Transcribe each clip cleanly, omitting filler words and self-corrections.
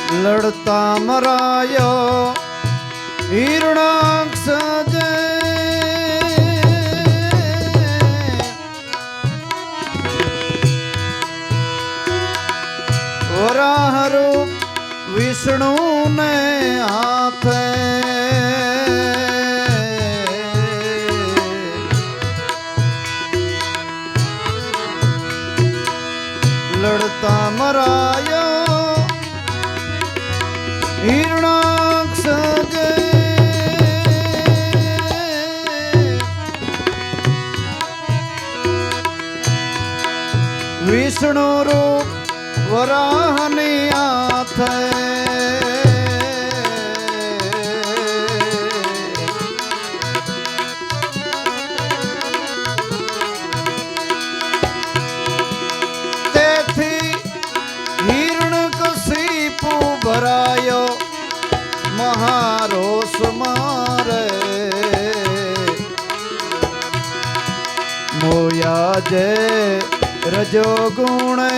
લડતા મરાયો હિરણાક્ષ જય વરાહરૂપ વિષ્ણુ ને હાથે લડતા મરાયો હિરણાક્ષ જય વિષ્ણુ રૂપ વરાહની હાથે તેથી હિરણ્યકશિપુ ભરાયો મહારોષ મારે મોયા જે રજો ગુણે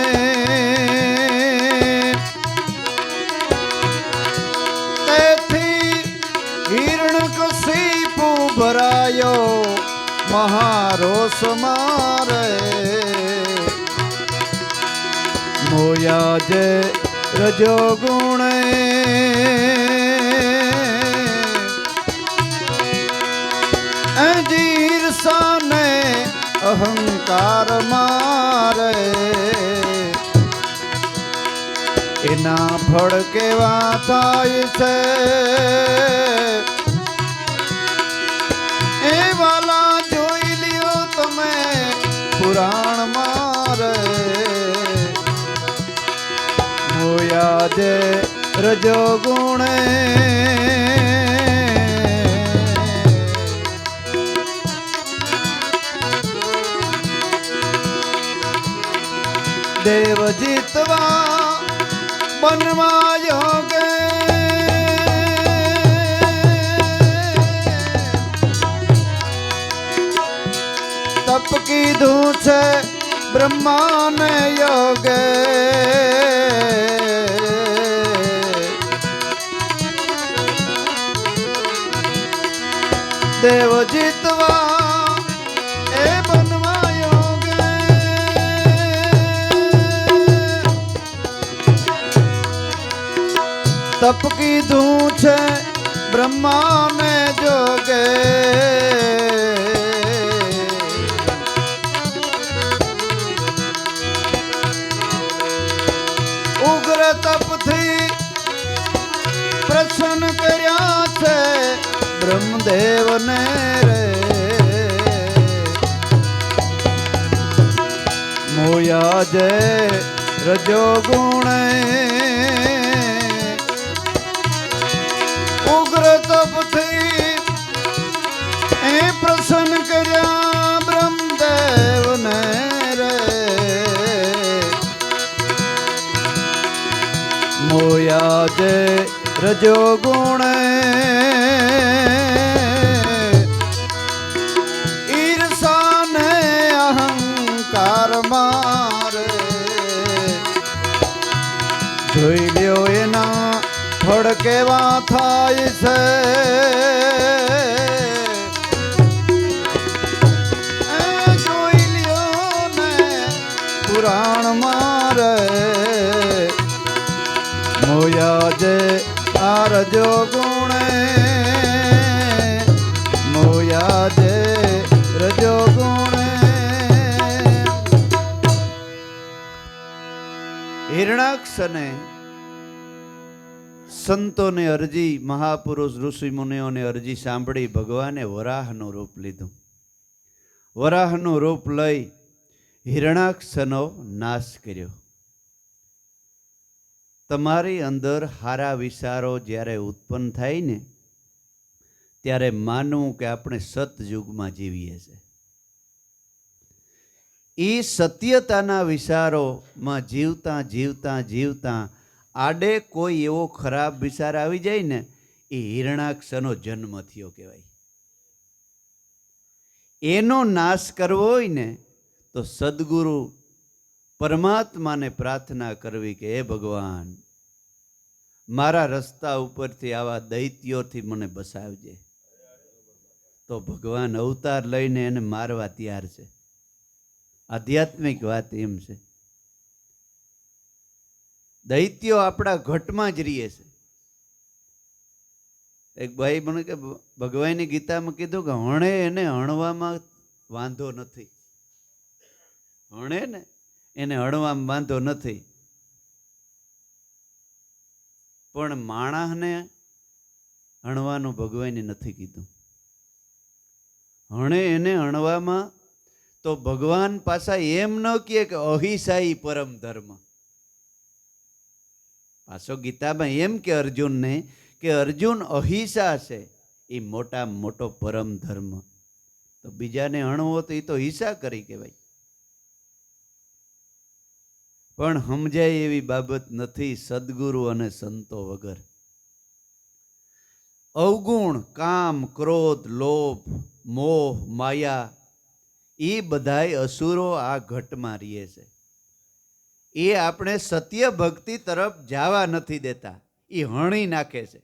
તેથી હિરણ્યકશિપુ ભરાયો મહારોષ મારે મોયા જે રજો ગુણે ઈર્ષાને અહંકાર મારે એના ફળ કેવા થાય છે એ વાલા જોઈ લ્યો તમે પુરાણ મારે મોયા જે રજો ગુણે દેવ જીતવા બનવા યોગે તપ કીધું છે બ્રહ્માને યોગે દેવ જીતવા એ બનવા યોગે તપ કીધું છે બ્રહ્માને જોગે ઉગ્ર તપથી પ્રસન્ન કર્યા છે બ્રહ્મદેવને રે મોયા જે રજો ગુણે ઉગ્ર તપથી એ પ્રસન્ન કર્યા બ્રહ્મદેવને રે મોયા જે રજો ગુણે ઈર્ષાને અહંકાર મારે જોઈ લ્યો એના ફળ કેવા થાય છે જોઈ લ્યો ને પુરાણ મારે મોયા જે આરજો ગુણે મોયા જે રજો ગુણે હિરણાક્ષને સંતોને અરજી મહાપુરુષ ઋષિ મુનિઓને અરજી સાંભળી ભગવાને વરાહનું રૂપ લીધું. વરાહનું રૂપ લઈ હિરણાક્ષનો નાશ કર્યો. તમારી અંદર હારા વિચારો જ્યારે ઉત્પન્ન થાય ને ત્યારે માનવું કે આપણે સતયુગમાં જીવીએ છીએ. એ સત્યતાના વિચારોમાં જીવતા જીવતા જીવતા આડે કોઈ એવો ખરાબ વિચાર આવી જાય ને એ હિરણાક્ષનો જન્મ થયો કહેવાય. એનો નાશ કરવો હોય ને તો સદગુરુ પરમાત્માને પ્રાર્થના કરવી કે હે ભગવાન મારા રસ્તા ઉપરથી આવા દૈત્યોથી મને બસાવજે. તો ભગવાન અવતાર લઈને એને મારવા તૈયાર છે. આધ્યાત્મિક વાત એમ છે. દૈત્યો આપણા ઘટમાં જ રહીએ છે. એક ભાઈ મને કે ભગવાનની ગીતામાં કીધું કે હણે એને હણવામાં વાંધો નથી. હણે ને એને હણવામાં વાંધો નથી, પણ માણસને હણવાનું ભગવાને નથી કીધું. હણે એને હણવામાં તો ભગવાન પાછા એમ ન કહે કે અહિંસાઈ પરમ ધર્મ. પાછો ગીતામાં એમ કે અર્જુનને કે અર્જુન અહિંસા છે એ મોટા મોટો પરમ ધર્મ. તો બીજાને હણવો તો એ તો હિંસા કરી કહેવાય. પણ સમજાય એવી બાબત નથી સદગુરુ અને સંતો વગર. અવગુણ કામ ક્રોધ લોભ મોહ માયા એ બધાય અસુરો આ ઘટમાં રહીએ છે. એ આપણે સત્ય ભક્તિ તરફ જવા નથી દેતા, એ હણી નાખે છે.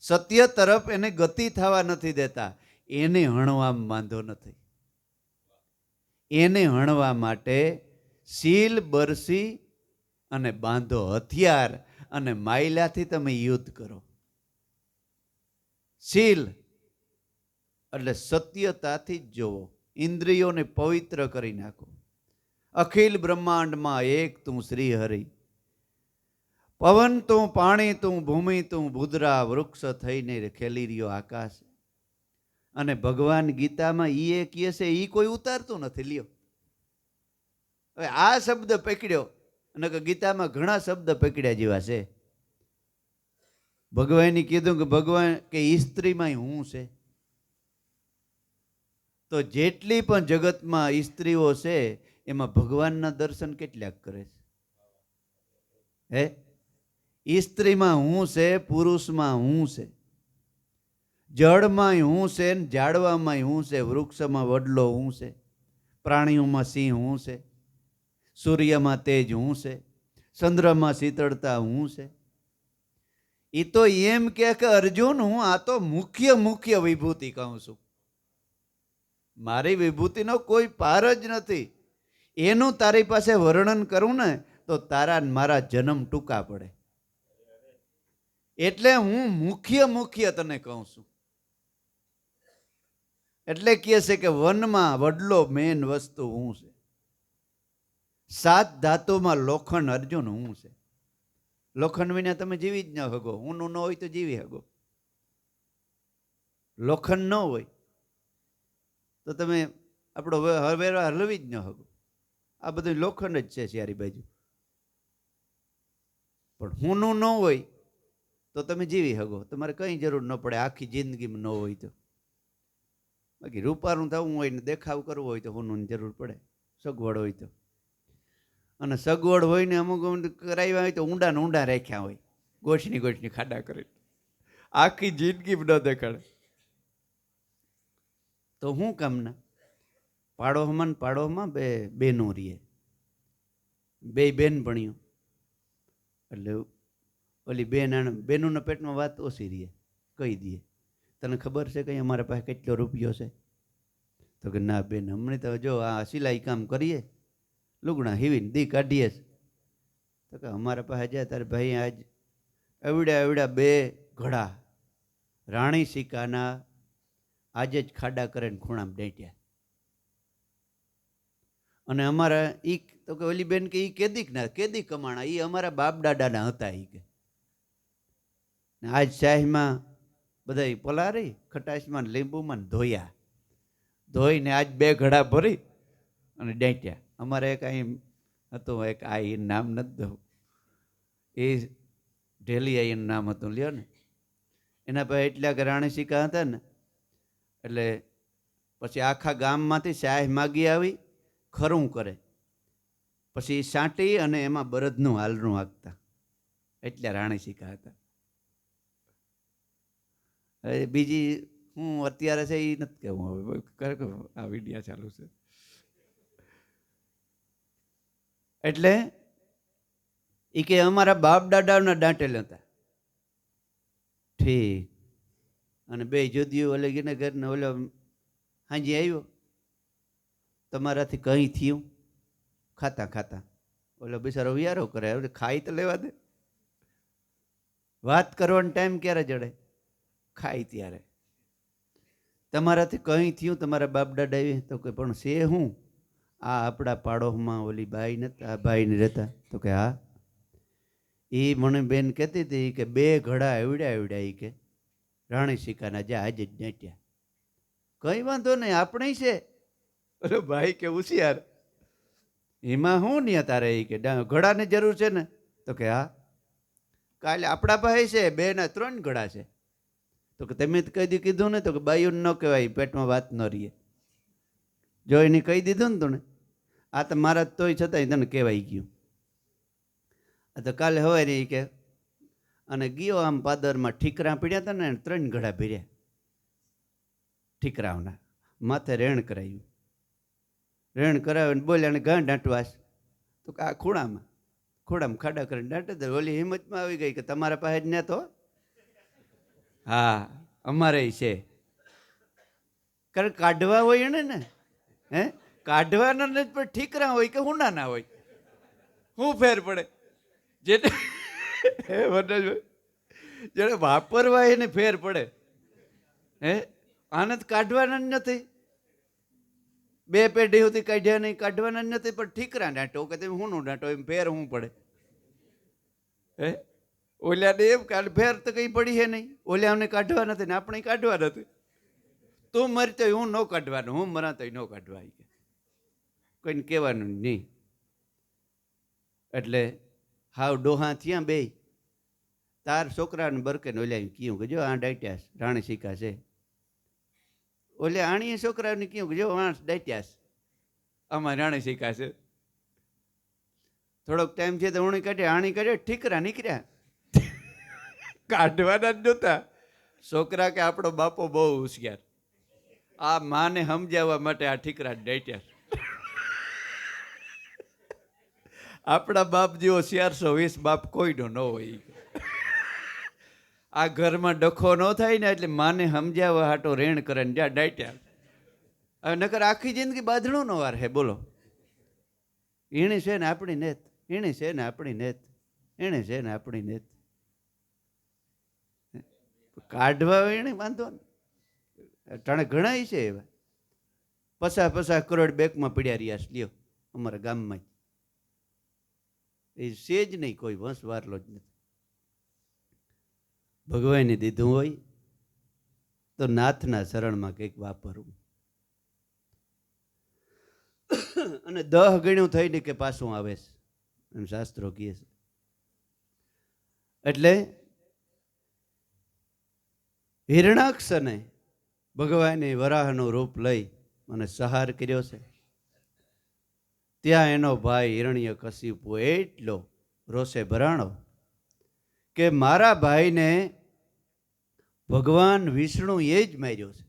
સત્ય તરફ એને ગતિ થવા નથી દેતા. એને હણવામાં વાંધો નથી. એને હણવા માટે શીલ બરસી અને બાંધો હથિયાર અને માયલાથી તમે યુદ્ધ કરો. શીલ એટલે સત્યતાથી જ જોવો, ઇન્દ્રિયોને પવિત્ર કરી નાખો. અખિલ બ્રહ્માંડમાં એક તું શ્રી હરિ, પવન તું પાણી તું ભૂમિ તું ભૂદરા વૃક્ષ થઈને ખેલી રહ્યો આકાશ. અને ભગવાન ગીતામાં એ કહે છે એ કોઈ ઉતારતું નથી. લ્યો હવે આ શબ્દ પકડ્યો, અને ગીતામાં ઘણા શબ્દ પકડ્યા જેવા છે. ભગવાને કીધું કે ભગવાન કે સ્ત્રીમાં હું છે. તો જેટલી પણ જગતમાં સ્ત્રીઓ છે એમાં ભગવાનના દર્શન કેટલાક કરે છે? સ્ત્રીમાં હું છે, પુરુષમાં હું છે, જળમાં હું છે, ઝાડવામાં હું છે, વૃક્ષમાં વડલો હું છે, પ્રાણીઓમાં સિંહ હું છે, સૂર્યમાં તેજ હું છે, ચંદ્રમાં શીતળતા હું છે. એ તો એમ કે અર્જુન હું આ તો મુખ્ય વિભૂતિ કહું છું. મારી વિભૂતિનો કોઈ પાર જ નથી. એનું તારી પાસે વર્ણન કરું ને તો તારા મારા જન્મ ટૂંકા પડે. એટલે હું મુખ્ય તને કહું છું. એટલે કહે છે કે વનમાં વડલો મેન વસ્તુ હું છે. 7 ધાતુમાં લોખંડ અર્જુન હું છે. લોખંડ વિના તમે જીવી જ ન શકો. ઊનું ન હોય તો જીવી શકો. લોખંડ ન હોય તો તમે આપણો હવેરા હલવી જ ન શકો. આ બધું લોખંડ જ છે ચારી બાજુ. પણ ઊનું ન હોય તો તમે જીવી શકો. તમારે કંઈ જરૂર ન પડે આખી જિંદગીમાં ન હોય તો. બાકી રૂપારું થવું હોય ને દેખાવ કરવો હોય તો ઊનું જરૂર પડે, સગવડ હોય તો. અને સગવડ હોય ને અમુક કરાવ્યા હોય તો ઊંડા રાખ્યા હોય, ગોઠની ખાડા કરી, આખી જિંદગી ન દેખાડે. તો શું કામના? પાડોમાં બે બેનો રહીએ, બે બેન ભણ્યું એટલે ઓલી બેનોના પેટમાં વાત ઓછી રહીએ. કહી દઈએ તને ખબર છે કંઈ અમારા પાસે કેટલો રૂપિયો છે? તો કે ના બેન હમણાં તો જો આ સિલાઈ કામ કરીએ, લુગણા હીવીને દી કાઢીએ. તો કે અમારા પાસે જાય તારે ભાઈ આજ એવડા 2 ઘડા રાણી સિક્કાના આજે જ ખાડા કરીને ખૂણામાં ડેટ્યા. અને અમારા ઈ તો કે ઓલી બેન કે ઈ કેદી કમાણા, ઈ અમારા બાપ દાદાના હતા. ઈ કે આજ શાહીમાં બધા પલારી ખટાશમાં લીંબુમાં ધોઈને આજ 2 ઘડા ભરી અને ડેટ્યા. અમારે એક અહીં હતું, એક આ નામ નથી દઉં, એ ઢેલી એનું નામ હતું, લ્યો ને. એના પાસે એટલા કે રાણી સિક્કા હતા ને એટલે પછી આખા ગામમાંથી શાહ માગી આવી ખરું કરે, પછી સાંટી અને એમાં બળદનું હાલરું હાંકતા. એટલા રાણી સિક્કા હતા. હવે બીજી હું અત્યારે છે એ નથી કહેવું. હવે આ વિડિયા ચાલુ છે એટલે એ કે અમારા બાપ દાદાના દાંટેલ હતા. ઠીક. અને બે જોદીઓ ઓલે ગીને ઘરને ઓલો હાજી આવ્યો, તમારાથી કંઈ થયું? ખાતા ખાતા ઓલો બિચારો વિયારો કરે, હવે ખાઈ તો લેવા દે. વાત કરવાનો ટાઈમ ક્યારે જડે? ખાઈ ત્યારે. તમારાથી કંઈ થયું? તમારા બાપ દાદા આવી તો કે પણ છે હું? આ આપણા પાડોશમાં ઓલી બાઈ નતા, આ ભાઈને રહેતા. તો કે હા. એ મને બેન કહેતી હતી કે 2 ઘડા એવડ્યા એ કે રાણી સિકાના જા આજે જ નાટ્યા. કંઈ વાંધો નહીં, આપણે છે. અરે ભાઈ કે હોશિયાર, એમાં શું નહીં તારે? એ કે ઘડાની જરૂર છે ને? તો કે હા. કાલે આપણા પાસે છે 2 ના 3 ઘડા છે. તો કે તમે કહી દી કીધું ને? તો કે બાયું ન કહેવાય, પેટમાં વાત ન રહીએ. જો એને કહી દીધું ને તને, આ તો મારા તોય છતાંય તને કહેવાય ગયું. આ તો કાલે હવે રહી કે અને ગયો આમ પાદરમાં ઠીકરા પીડ્યા હતા ને 3 ઘડા ભીર્યા ઠીકરાઓના માથે રેણ કરાયું. રેણ કરાવીને બોલ્યા ને ગાં દાંટવાસ. તો કે આ ખૂણામાં ખાડા કરીને દાંટે દે. ઓલી હિંમતમાં આવી ગઈ કે તમારા પાસે જ ને તો હા અમારે છે. કારણ કાઢવા હોય ને હે કાઢવાના ને પણ ઠીકરા હોય કે હુંડા ના હોય, શું ફેર પડે? જેને વાપરવા એને ફેર પડે. હે આને તો કાઢવાના જ નથી. 2 પેઢી સુધી કાઢ્યા નહીં, કાઢવાના જ નથી. પણ ઠીકરા દાંટો કે તમે હું દાંટો, એમ ફેર શું પડે? હે ઓલ્યાને એમ કાઢ ફેર તો કંઈ પડી છે નહીં. ઓલ્યાને કાઢવા નથી ને આપણે કાઢવા નથી. તું મરી તો હું ન કાઢવાનું, હું મરા તો ન કાઢવા. કોઈને કહેવાનું નહીં. એટલે હાવ ડોહા થયા 2. તાર છોકરાને બરકે ઓલ્યા કીધું કે જો આ ડાટ્યાસ રાણી સિકા છે. ઓલે આણીએ છોકરાને કીધું કે જો આ ડાટ્યાસ આમાં રાણી સિકા છે. થોડોક ટાઈમ છે તો ઉણી કાઢે, આણી કાઢે, ઠીકરા નીકળ્યા. કાઢવાના જ નહોતા. છોકરા કે આપણો બાપો બહુ હોશિયાર, આ માને સમજાવવા માટે આ ઠીકરા ડાટ્યા. આપણા બાપ જેવો 420 બાપ કોઈનો ન હોય. આ ઘરમાં ડખો ન થાય ને એટલે માને સમજાવવા હાટો રેણ કરે ને જ્યાં ડાટ્યા. હવે નકર આખી જિંદગી બાંધણું નો વાર હે. બોલો, એણે છે ને આપણી નેત, એણે છે ને આપણી નેત, એણે છે ને આપણી નેત. કાઢવા એને વાંધો ને. ટાણે ઘણા છે એવા 50 કરોડ બેંકમાં પડ્યા રહ્યા લ્યો અમારા ગામમાં. એ છે જ નહીં, કોઈ વંશ વારલો જ નથી. ભગવાને દીધું હોય તો નાથના શરણમાં કંઈક વાપરવું. અને 10 ગણ્યું થઈને કે પાછું આવે છે, એમ શાસ્ત્રો કહે છે. એટલે હિરણાક્ષને ભગવાને વરાહનું રૂપ લઈ અને સંહાર કર્યો છે. ત્યાં એનો ભાઈ હિરણ્યકશિપુ એટલો રોષે ભરાણો કે મારા ભાઈને ભગવાન વિષ્ણુ એ જ માર્યો છે.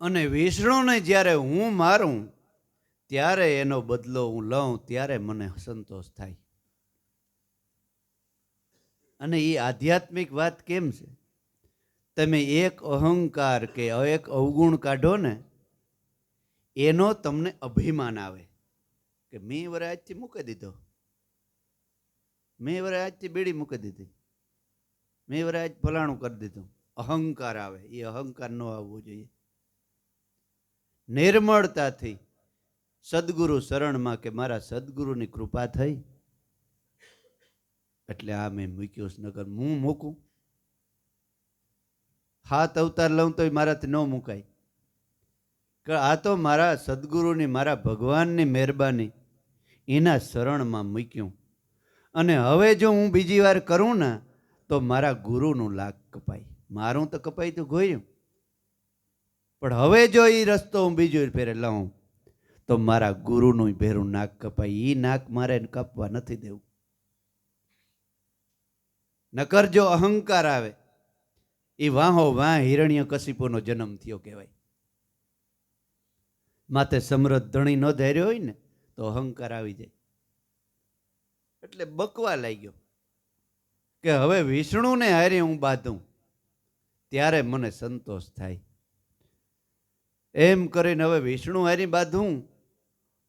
અને વિષ્ણુને જ્યારે હું મારું ત્યારે એનો બદલો હું લઉં ત્યારે મને સંતોષ થાય. અને એ આધ્યાત્મિક વાત કેમ છે? તમે એક અહંકાર કે એક અવગુણ કાઢો ને એનો તમને અભિમાન આવે કે મેં વરે આજથી મૂકી દીધો, મેં વરે આજથી બીડી મૂકી દીધી, મેં વરે આજ ફલાણું કરી દીધું. અહંકાર આવે. એ અહંકાર ન આવવો જોઈએ. નિર્મળતાથી સદગુરુ શરણમાં કે મારા સદગુરુની કૃપા થઈ એટલે આ મેં મૂક્યો. નગર હું મૂકું 7 અવતાર લઉં તોય મારાથી ન મુકાય. કે આ તો મારા સદગુરુની, મારા ભગવાનની મહેરબાની, એના શરણમાં મૂક્યું. અને હવે જો હું બીજી વાર કરું ને તો મારા ગુરુનું લાગ કપાય. મારું તો કપાય તો ગોયું, પણ હવે જો એ રસ્તો હું બીજો ફેરે લઉં તો મારા ગુરુનું ભેરું નાક કપાય. એ નાક મારે કાપવા નથી દેવું. નકર જો અહંકાર આવે એ વાહો વાહ હિરણ્યકશિપુનો જન્મ થયો કહેવાય. માથે સમૃદ્ધ ધણી ન ધૈર્ય હોય ને તો અહંકાર આવી જાય. એટલે બકવા લાગ્યો કે હવે વિષ્ણુને હારે હું બાંધું ત્યારે મને સંતોષ થાય. એમ કરીને હવે વિષ્ણુ હારી બાંધું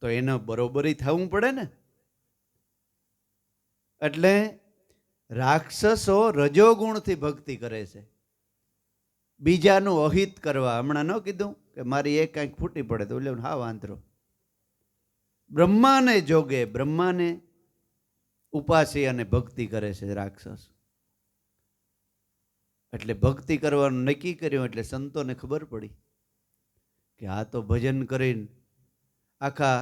તો એને બરોબરી થવું પડે ને. એટલે રાક્ષસો રજોગુણથી ભક્તિ કરે છે, બીજાનું અહિત કરવા. હમણાં ન કીધું કે મારી એક કાંઈક ફૂટી પડે તો એટલે હા વાંધરો. બ્રહ્માને જોગે, બ્રહ્માને ઉપાસી અને ભક્તિ કરે છે રાક્ષસ. એટલે ભક્તિ કરવાનું નક્કી કર્યું. એટલે સંતોને ખબર પડી કે આ તો ભજન કરીને આખા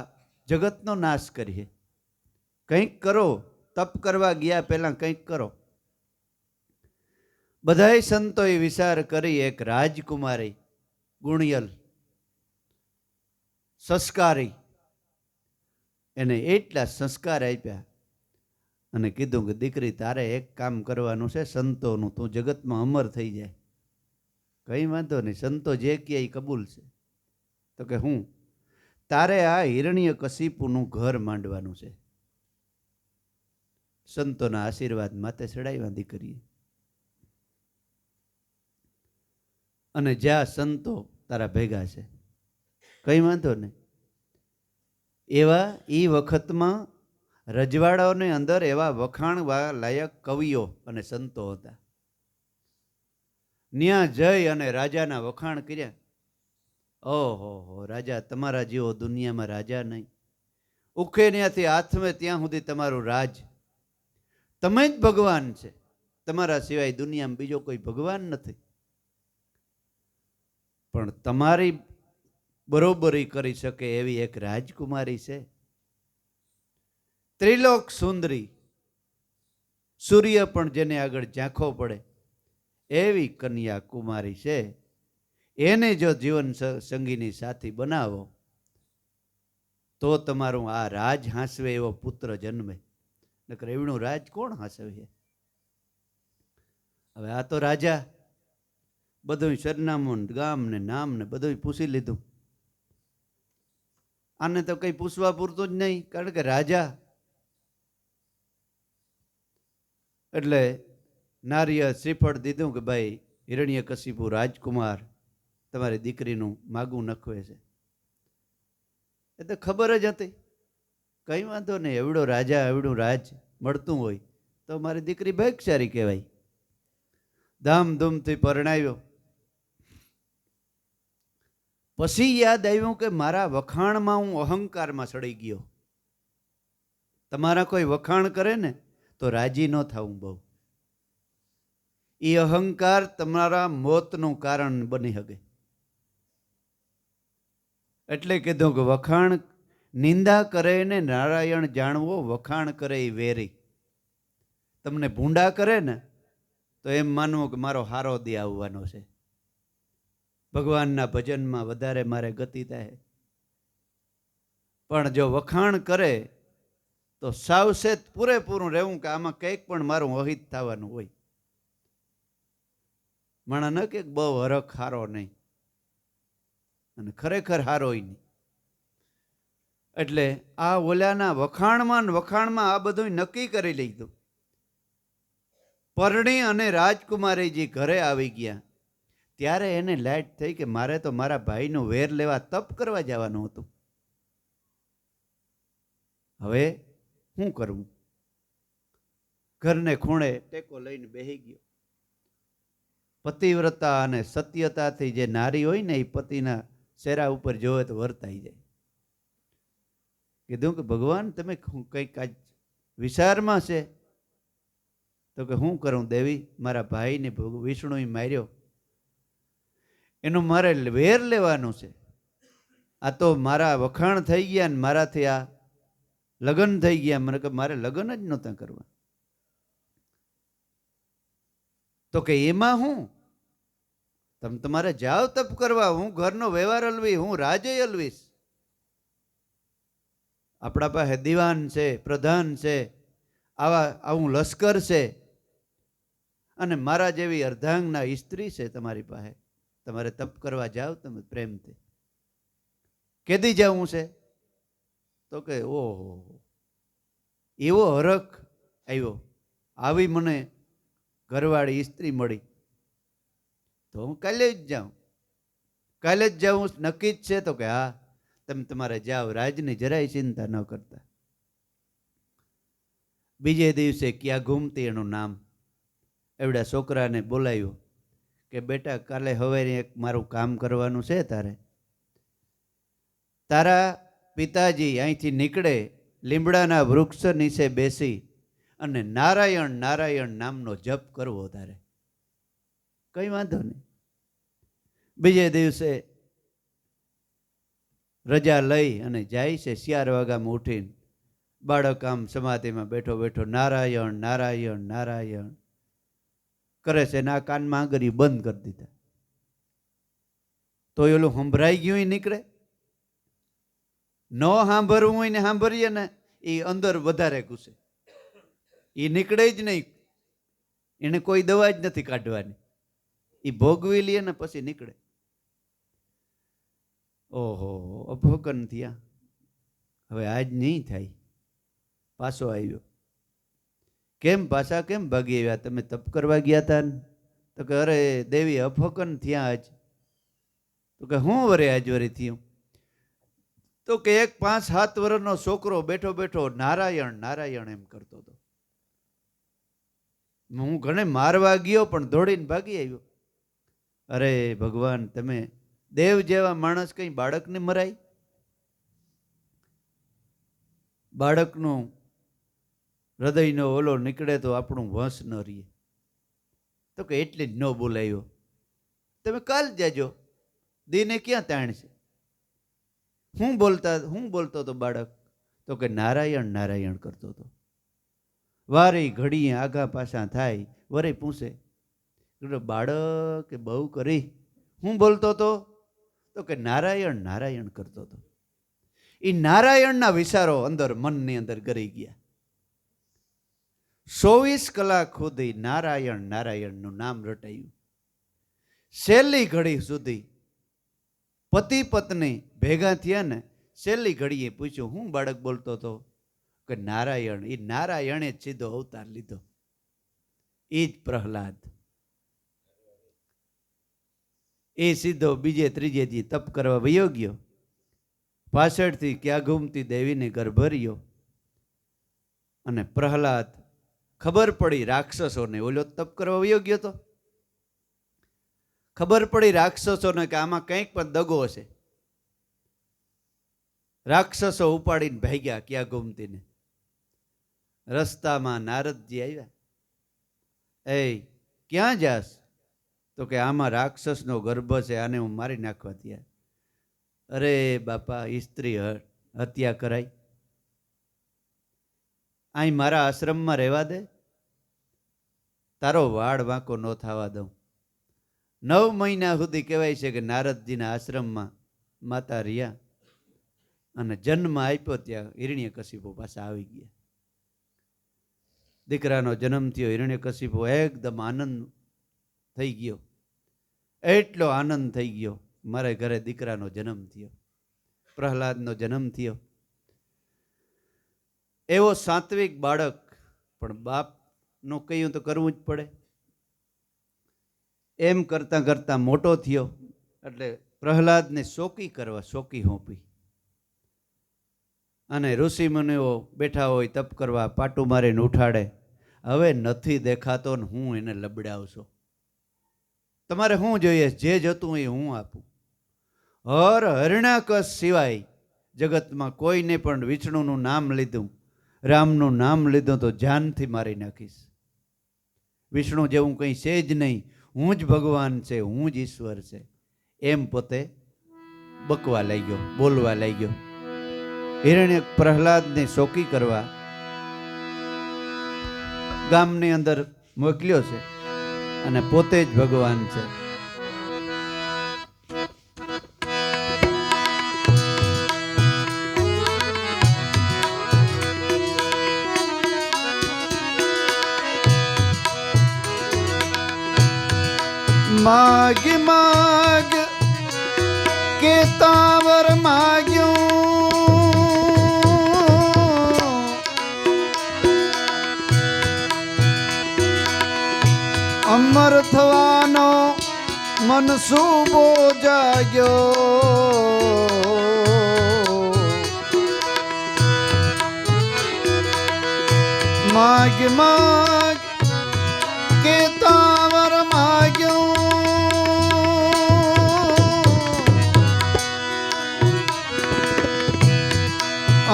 જગતનો નાશ કરીએ. કંઈક કરો, તપ કરવા ગયા પહેલાં કંઈક કરો. બધાય સંતોએ વિચાર કરી. એક રાજકુમારી ગુણિયલ સંસ્કારી, એને એટલા સંસ્કાર આપ્યા અને કીધું કે દીકરી તારે એક કામ કરવાનું છે સંતોનું, તું જગતમાં અમર થઈ જાય. કંઈ વાંધો નહીં, સંતો જે કહે એ કબૂલ છે. તો કે હું, તારે આ હિરણ્યકશિપુનું ઘર માંડવાનું છે. સંતોના આશીર્વાદ માથે ચડાવ્યા દીકરીએ. અને જ્યાં સંતો તારા ભેગા છે, કંઈ વાંધો નહીં. એવા એ વખતમાં રજવાડાઓની અંદર એવા વખાણવા લાયક કવિઓ અને સંતો હતા. ત્યાં જઈ અને રાજાના વખાણ કર્યા. ઓહો, રાજા તમારા જેવો દુનિયામાં રાજા નહીં. ઉખે ત્યાંથી હાથમે ત્યાં સુધી તમારું રાજ. તમે જ ભગવાન છે, તમારા સિવાય દુનિયામાં બીજો કોઈ ભગવાન નથી. પણ તમારી બરોબરી કરી શકે એવી એક રાજકુમારી છે, ત્રિલોક સુંદરી, સૂર્ય પણ જેને આગળ ઝાંખો પડે એવી કન્યા કુમારી છે. એને જો જીવન સંગીની સાથી બનાવો તો તમારું આ રાજ હાંસવે એવો પુત્ર જન્મે. નકર એવનું રાજ કોણ હાંસવે? હવે આ તો રાજા બધું સરનામું, ગામ ને નામ ને બધું પૂછી લીધું. આને તો કંઈ પૂછવા પૂરતું જ નહીં, કારણ કે રાજા. એટલે નારીએ શ્રીફળ દીધું કે ભાઈ હિરણ્યકશિપુ રાજકુમાર તમારી દીકરીનું માગું નખવે છે. એ તો ખબર જ હતી, કંઈ વાંધો નહીં, એવડો રાજા એવડું રાજ મળતું હોય તો મારી દીકરી ભાગ્યશાળી કહેવાય. ધામધૂમથી પરણાવ્યો. પછી યાદ આવ્યું કે મારા વખાણમાં હું અહંકારમાં ચડી ગયો. તમારા કોઈ વખાણ કરે ને તો રાજી ન થાવું બહુ. એ અહંકાર તમારા મોતનું કારણ બની શકે. એટલે કીધું કે વખાણ નિંદા કરે ને નારાયણ જાણવો, વખાણ કરે એ વેરી. તમને ભૂંડા કરે ને તો એમ માનવું કે મારો હારો દી આવવાનો છે, ભગવાનના ભજનમાં વધારે મારે ગતિ થાય. પણ જો વખાણ કરે તો સાવચેત પૂરેપૂરું રહેવું કે આમાં કંઈક પણ મારું અહિત થવાનું હોય. માણા ન કે બહુ હરખ હારો નહીં, અને ખરેખર હારોય નહીં. એટલે આ ઓલાના વખાણમાં આ બધું નક્કી કરી લીધું. પરણી અને રાજકુમારીજી ઘરે આવી ગયા ત્યારે એને લાઈટ થઈ કે મારે તો મારા ભાઈનું વેર લેવા તપ કરવા જવાનું હતું. હવે શું કરવું? ઘરને ખૂણે ટેકો લઈને બેસી ગયો. પતિવ્રતા અને સત્યતાથી જે નારી હોય ને એ પતિના ચહેરા ઉપર જોવે તો વર્તાઈ જાય. કીધું કે ભગવાન તમે કંઈક આજ વિચારમાં છે? તો કે શું કરું દેવી, મારા ભાઈને વિષ્ણુએ માર્યો, એનું મારે વેર લેવાનું છે. આ તો મારા વખાણ થઈ ગયા ને મારાથી આ લગ્ન થઈ ગયા, મને કે મારે લગ્ન જ નહોતા કરવા. તો કે એમાં હું, તમે તમારે જાઓ તપ કરવા, હું ઘરનો વ્યવહાર હલવી, હું રાજય હલવીશ. આપણા પાસે દિવાન છે, પ્રધાન છે, આવું લશ્કર છે, અને મારા જેવી અર્ધાંગના સ્ત્રી છે તમારી પાસે. તમારે તપ કરવા જાઓ તમે પ્રેમથી. કેદી જવું છે? તો કે ઓહો, એવો હરખ આવ્યો, આવી મને ઘરવાળી સ્ત્રી મળી, તો હું કાલે જ જાઉં, કાલે જ જાઉં નક્કી જ છે. તો કે હા, તમે તમારે જાઓ, રાજની જરાય ચિંતા ન કરતા. બીજે દિવસે ક્યાં ઘૂમતી એનું નામ, એવડા છોકરાને બોલાવ્યો કે બેટા કાલે હવે એક મારું કામ કરવાનું છે, તારા પિતાજી અહીંથી નીકળે, લીમડાના વૃક્ષ નીચે બેસી અને નારાયણ નારાયણ નામનો જપ કરવો તારે. કઈ વાંધો નહીં. બીજે દિવસે રજા લઈ અને જાય છે. 4 વાગ્યામાં ઉઠીને બાળક આમ સમાધિમાં બેઠો બેઠો નારાયણ નારાયણ નારાયણ કરે છે ને આ કાનમાં આંગળી બંધ કરી દીધા. તો એલું સંભળાઈ ગયું નીકળે. ન સાંભળવું હોય ને સાંભળીએ ને એ અંદર વધારે ઘૂસે, એ નીકળે જ નહીં. એને કોઈ દવા જ નથી કાઢવાની, એ ભોગવી લે ને પછી નીકળે. ઓહો, અભોકન થયા. હવે આજ નહીં થાય. પાછો આવ્યો. કેમ પાછા કેમ ભાગી આવ્યા? તમે તપ કરવા ગયા હતા ને? તો કે અરે દેવી અફકન થયા આજ. તો કે હું વરે આજ વરે થયું? તો કે એક 5-7 વર્ષનો છોકરો બેઠો બેઠો નારાયણ નારાયણ એમ કરતો હતો. હું ઘણે મારવા ગયો પણ દોડીને ભાગી આવ્યો. અરે ભગવાન, તમે દેવ જેવા માણસ કઈ બાળકને મરાય? બાળકનું હૃદયનો ઓલો નીકળે તો આપણું વંશ ન રહીએ. તો કે એટલે જ ન બોલાયો. તમે કાલ જાજો, દીને ક્યાં તાણ છે? હું બોલતો હતો બાળક? તો કે નારાયણ નારાયણ કરતો હતો. વારી ઘડીએ આગા પાછા થાય, વરે પૂછે બાળક બહુ કરી હું બોલતો હતો? તો કે નારાયણ નારાયણ કરતો હતો. એ નારાયણના વિચારો અંદર મનની અંદર ગરી ગયા. 24 કલાક સુધી નારાયણ નારાયણનું નામ રટાયું. છેલ્લી ઘડી સુધી પતિ પત્ની ભેગા થયા ને, છેલ્લી ઘડીએ પૂછ્યું હું બાળક બોલતો હતો? કે નારાયણ. એ નારાયણે જ સીધો અવતાર લીધો. એ જ પ્રહલાદ. એ સીધો બીજે ત્રીજે દી તપ કરવા વયો ગયો. પાછળથી ક્યાં ઘૂમતી દેવીને ગર્ભ રહ્યો. અને પ્રહલાદ ખબર પડી રાક્ષસોને, ઓલો તપ કરવા વયો ગયો તો ખબર પડી રાક્ષસોને કે આમાં કંઈક પણ દગો છે. રાક્ષસો ઉપાડીને ભાગ્યા ક્યાં ઘૂમતીને. રસ્તામાં નારદજી આવ્યા. એ ક્યાં જાસ? તો કે આમાં રાક્ષસનો ગર્ભ છે, આને હું મારી નાખવા ત્યાં. અરે બાપા, સ્ત્રી હત્યા કરાય? અહીં મારા આશ્રમમાં રહેવા દે, તારો વાળ વાંકો ન થવા દઉં. 9 મહિના સુધી કહેવાય છે કે નારદજીના આશ્રમમાં માતા રહ્યા અને જન્મ આપ્યો ત્યાં હિરણ્યકશિપુ પાછા આવી ગયા. દીકરાનો જન્મ થયો. હિરણ્યકશિપુ એકદમ આનંદ થઈ ગયો. એટલો આનંદ થઈ ગયો, મારા ઘરે દીકરાનો જન્મ થયો, પ્રહલાદનો જન્મ થયો. એવો સાત્વિક બાળક, પણ બાપનું કહ્યું તો કરવું જ પડે. એમ કરતાં કરતાં મોટો થયો એટલે પ્રહલાદને શોકી કરવા શોકી હોંપી. અને ઋષિમુનિઓ બેઠા હોય તપ કરવા, પાટું મારીને ઉઠાડે. હવે નથી દેખાતો ને હું એને લબડાવશો, તમારે શું જોઈએ? જે જતું એ હું આપું. હરણાકશ સિવાય જગતમાં કોઈને પણ વિષ્ણુનું નામ લીધું, રામનું નામ લીધું તો જાનથી મારી નાખીશ. વિષ્ણુ જેવું કંઈ છે જ નહીં, હું જ ભગવાન છે, હું જ ઈશ્વર છે, એમ પોતે બકવા લાગ્યો, બોલવા લાગ્યો. હિરણ્ય પ્રહલાદને શોકી કરવા ગામની અંદર મોકલ્યો છે અને પોતે જ ભગવાન છે. માગ માગ કે તાવર માગ્યું, મન શુભો જાગ્યો માગ માગ કે તાવર માગ્યો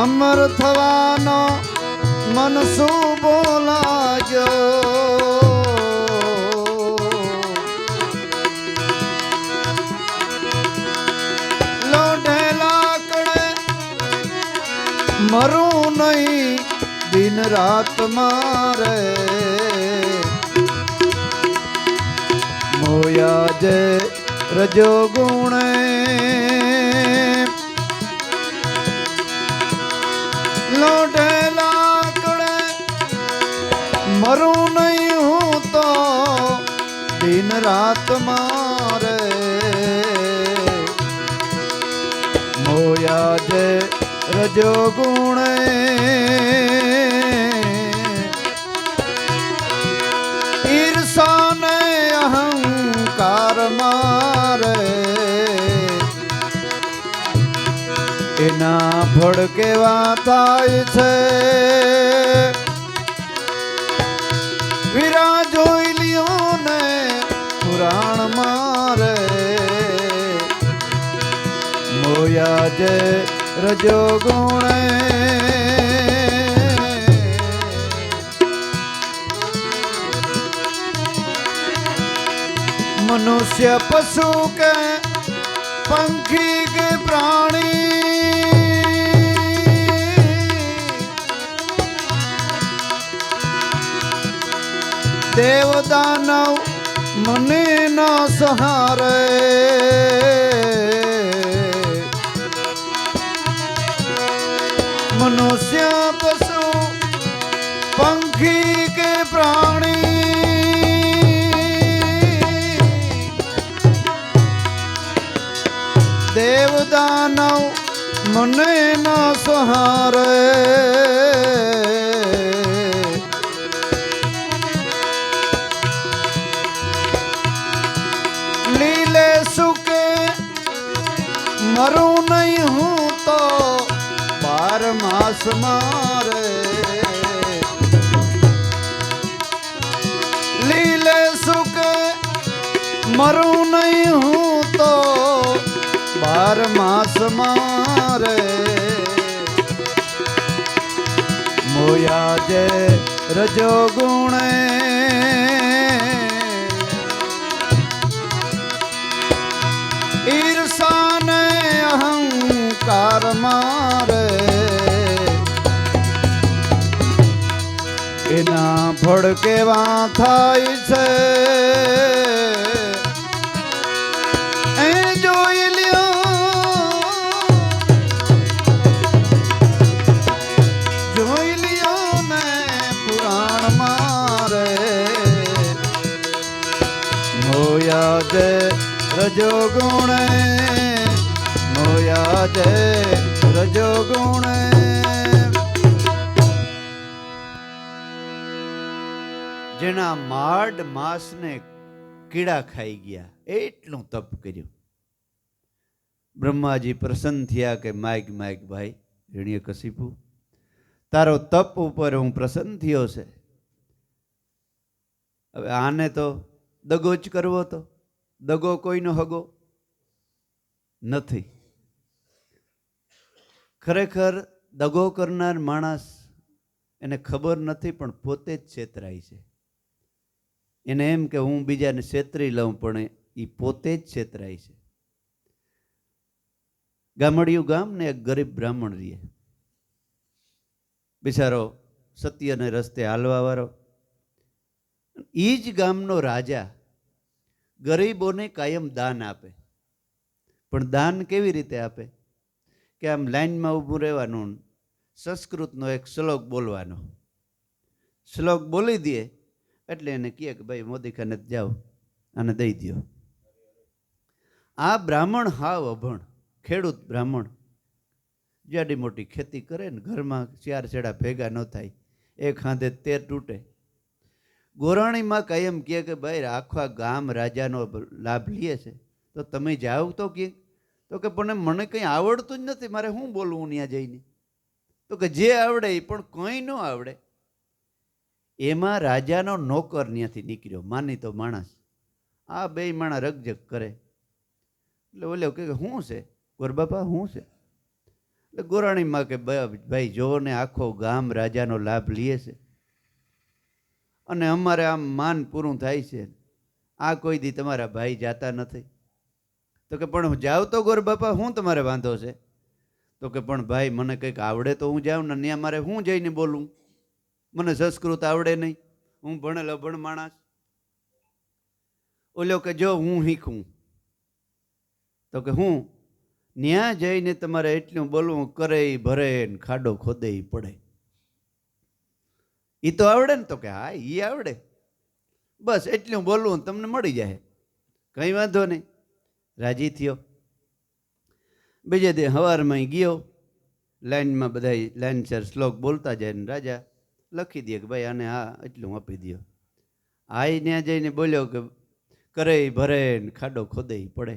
અમર થવાનો મન શુભો લાગ્યો મરું નહીં દિન રાત મારે મોયા જે રજો ગુણે લોઢે લાકડે મરું નહીં હું તો દિન રાત મારે મોયા જે રજો ગુણે ઈર્ષા ને અહંકાર મારે એના ભડકેવા થાય છે વીરા જોઈ લ્યો ને પુરાણ મારે મોયા જે રજો ગુણે મનુષ્ય પશુ કે પંખી કે પ્રાણી દેવ દાનવ મને ન સહારે મનુષ્ય પશુ પંખી કે પ્રાણી દેવ દાનવ મને ન સહારે લીલે સુકે મરું નહીં હું તો 12 માસ મારે લીલે સુકે મરું નહીં હું તો 12 માસ મારે મોયા જે રજો ગુણે ઈર્ષા ને અહંકાર મારે એના ભડકેવા થાય છે એ જોઈ લ્યો ને પુરાણ મારે મોયા જે રજો ગુણે મોયા જે રજો ગુણે જેના માડ માસને કીડા ખાઈ ગયા એટલું તપ કર્યું બ્રહ્માજી પ્રસન્ન થયા કે માગ માગ ભાઈ હિરણ્યકશિપુ તારો તપ ઉપર હું પ્રસન્ન થયો છે હવે આને તો દગો જ કરવો તો દગો કોઈનો હગો નથી ખરેખર દગો કરનાર માણસ એને ખબર નથી પણ પોતે જ છેતરાય છે એને એમ કે હું બીજાને છેતરી લઉં પણ એ પોતે જ છેતરાય છે ગામડિયું ગામ ને એક ગરીબ બ્રાહ્મણ રહીએ બિચારો સત્યને રસ્તે હાલવા વાળો એ જ ગામનો રાજા ગરીબોને કાયમ દાન આપે પણ દાન કેવી રીતે આપે કે આમ લાઈનમાં ઊભું રહેવાનું સંસ્કૃતનો એક શ્લોક બોલવાનો શ્લોક બોલી દે એટલે એને કહે કે ભાઈ મોદીખાને જાઓ આને દઈ દો આ બ્રાહ્મણ હાવ અભણ ખેડૂત બ્રાહ્મણ જાડી મોટી ખેતી કરે ને ઘરમાં 4 છેડા ભેગા ન થાય એક હાથે 13 તૂટે ગોરાણીમાં કાયમ કહે કે ભાઈ આખા ગામ રાજાનો લાભ લે છે, તો તમે જાઓ તો કે પણ મને કંઈ આવડતું જ નથી, મારે શું બોલવું ત્યાં જઈને? તો કે જે આવડે એ પણ કંઈ ન આવડે. એમાં રાજાનો નોકર ત્યાંથી નીકળ્યો, માનીતો માણસ. આ બે માણસ રગજગ કરે. એટલે ઓલો કે શું છે ગોરબાપા, શું છે? એટલે ગોરાણીમાં કે ભાઈ જો ને આખો ગામ રાજાનો લાભ લે છે અને અમારે આમ માન પૂરું થાય છે, આ કોઈ દી તમારા ભાઈ જાતા નથી. તો કે પણ જાવ તો ગોરબાપા, શું તમારે વાંધો છે? તો કે પણ ભાઈ મને કંઈક આવડે તો હું જાઉં ને, ત્યાં મારે હું જઈને બોલું? મને સંસ્કૃત આવડે નહીં, હું ભણેલ અભણ માણસ. ઓલો કે જો હું શીખું. તો કે હું ન્યા જઈને તમારે એટલું બોલવું, કરે ભરે ને ખાડો ખોદે પડે. એ તો આવડે ને? તો કે હા એ આવડે, બસ એટલું બોલવું તમને મળી જાય, કંઈ વાંધો નહીં. રાજી થયો. બીજે દી સવારમાં ગયો, લાઈનમાં બધા લાઈનસર શ્લોક બોલતા જાય ને રાજા લખી દે કે ભાઈ આને હા એટલું આપી દો. આ ત્યાં જઈને બોલ્યો કે કરે ભરે ને ખાડો ખોદે પડે.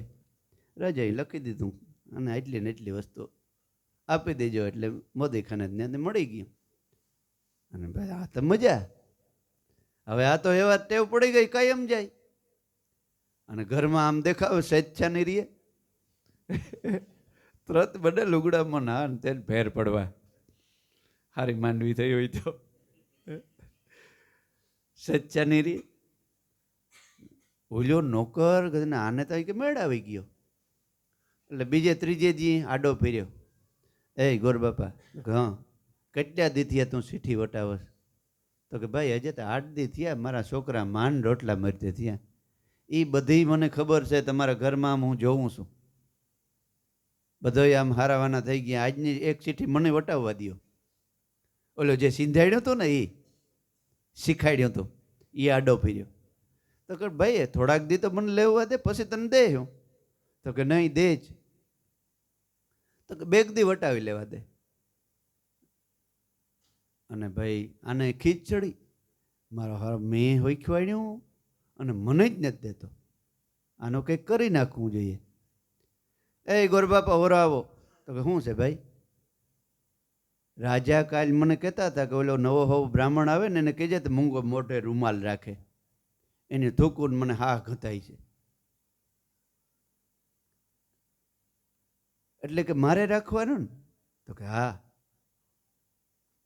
રાજાએ લખી દીધું અને એટલી ને એટલી વસ્તુ આપી દેજો એટલે મોદી ખાને ત્યાંથી મળી ગયું. અને ભાઈ આ તો મજા. હવે આ તો એવા ટેવ પડી ગઈ કાયમ જાય. અને ઘરમાં આમ દેખાવ સ્વેચ્છાની રીએ તરત બને લુગડામાં ના તેને ફેર પડવા, હારી માંડવી થઈ હોય તો સ્વેચ્છાની રીએ. ઓલ્યો નોકર આને તો કે મેળ આવી ગયો. એટલે બીજે ત્રીજે દી આડો ફેર્યો, એ ગોરબાપા હા કેટલા દી થયા તું ચીઠી વટાવસ? તો કે ભાઈ હજે તો 8 દી થયા, મારા છોકરા માન રોટલા મરતે થયા. એ બધી મને ખબર છે, તમારા ઘરમાં આમ હું જોઉં છું, બધોય આમ હારાવાના થઈ ગયા. આજની એક ચીઠી મને વટાવવા દો. ઓલો જે સિંધાડ્યો હતો ને એ શીખાડ્યો હતો, એ આડો ફેર્યો. તો કે ભાઈ થોડાક દી તો મને લેવા દે, પછી તને દે હું. તો કે નહીં દે જ. તો કે 2 દી વટાવી લેવા દે. અને ભાઈ આને ખીચ ચડી, મારો હારો મેં હોઈખવાડ્યું અને મને જ નથી દેતો, આનો કંઈક કરી નાખવું જોઈએ. એ ગોરબાપા હોરાવો. તો કે શું છે ભાઈ? રાજા કાલ મને કહેતા હતા કે ઓલો નવો હોવ બ્રાહ્મણ આવે ને એને કહેજે તો મૂંગો મોઢે રૂમાલ રાખે, એને થૂકું મને હા ઘતાય છે. એટલે કે મારે રાખવાનું ને? તો કે હા.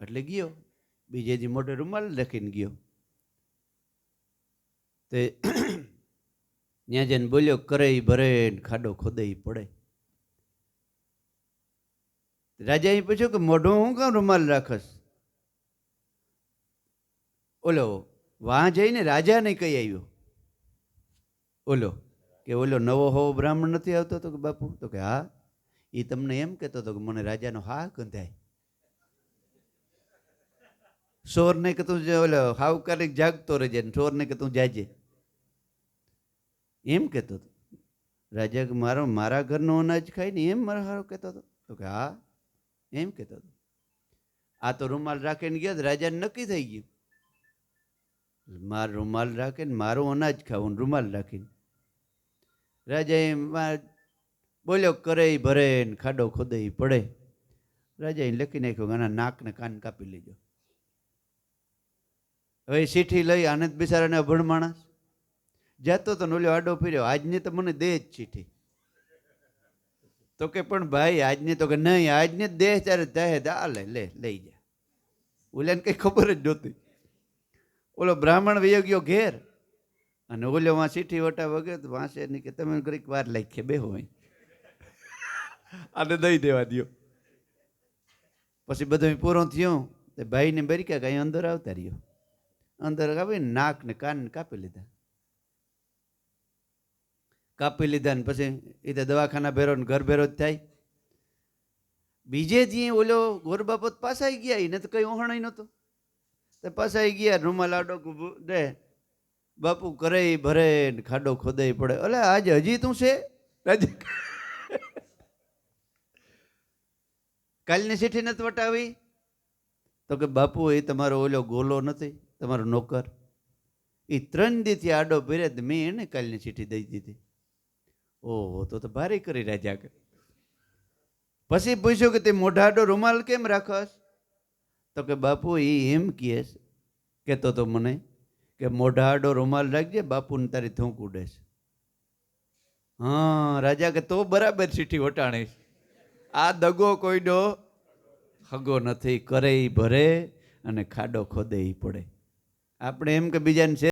એટલે ગયો, બીજે દી મોઢે રૂમાલ રાખીને ગયો. તે ત્યાં જઈને બોલ્યો કરે ભરે ખાડો ખોદે પડે. રાજાએ પૂછ્યું કે મોઢું હું કામ રૂમાલ રાખસ? ઓલો વાં જઈને રાજાને કહી આવ્યો ઓલો કે ઓલો નવો હોવો બ્રાહ્મણ નથી આવતો? તો કે બાપુ. તો કે હા, એ તમને એમ કહેતો હતો કે મને રાજાનો હા ગંધાય. ચોરને કે તું ઓલો હાવકારી જાગતો રહેજે, ચોરને કે તું જાજે, એમ કહેતો હતો. રાજા કે મારા ઘરનો અનાજ ખાય ને એમ મારો હારો કહેતો હતો? તો કે હા એમ કહેતો હતો. આ તો રૂમાલ રાખીને ગયો, રાજાને નક્કી થઈ ગયું મારો રૂમાલ રાખીને મારું અનાજ ખાવું, રૂમાલ રાખીને. રાજા બોલ્યો કરે ભરે ને ખાડો ખોદે પડે. રાજાએ લખી નાખ્યું આના નાક ને કાન કાપી લેજો. હવે ચીઠી લઈ આને જ બિચારાને અભણ માણસ જાતો તો ઓલો આડો ફર્યો, આજની તો મને દે જ ચીઠી. તો કે પણ ભાઈ આજની? તો કે નહીં, આજની જ દે ત્યારે દે લે લે લઈ જા. ઓલાને કઈ ખબર જ નહોતી. ઓલો બ્રાહ્મણ વયો ગયો ઘેર અને ઓલો વાં ચીઠી વટા વગર વાંચે નહીં કે તમે ઘડીક વાર લાખીએ બેહો આને દઈ દેવા દો. પછી બધું પૂરું થયું. તે ભાઈને બરીકા કઈ અંદર આવતા રહ્યો, અંદર આવીને નાક ને કાન કાપી લીધા. ને પછી એ તો દવાખાના ભેરો ને ઘર ભેરો જ થાય. બીજે દી ઓલો ગોરબાપત પાસાઈ ગયા, એને તો કઈ ઓહણ નહોતું. તો પાસાઈ ગયા, રૂમાલ આડો દે, બાપુ કરે ભરે ખાડો ખોદે પડે. અલે આજે હજી તું છે? કાલની ચીઠી નથી વટાવી? તો કે બાપુ એ તમારો ઓલો ગોલો નથી, તમારો નોકર, એ 3 દીથી આડો ભરે મેં એને કાલની ચીઠી દઈ દીધી. ઓહો, તો ભારે કરી રાજા કે. પછી પૂછ્યું કે તે મોઢા આડો રૂમાલ કેમ રાખસ? તો કે બાપુ એ એમ કહેતો તો મને કે મોઢા આડો રૂમાલ રાખજે, બાપુને તારી થૂંક ઉડે છે. હા રાજા કે તો બરાબર ચીઠી વટાણીશ. આ દગો કોઈનો હગો નથી, કરે ઈ ભરે અને ખાડો ખોદે ઈ પડે. આપણે એમ કે બીજાને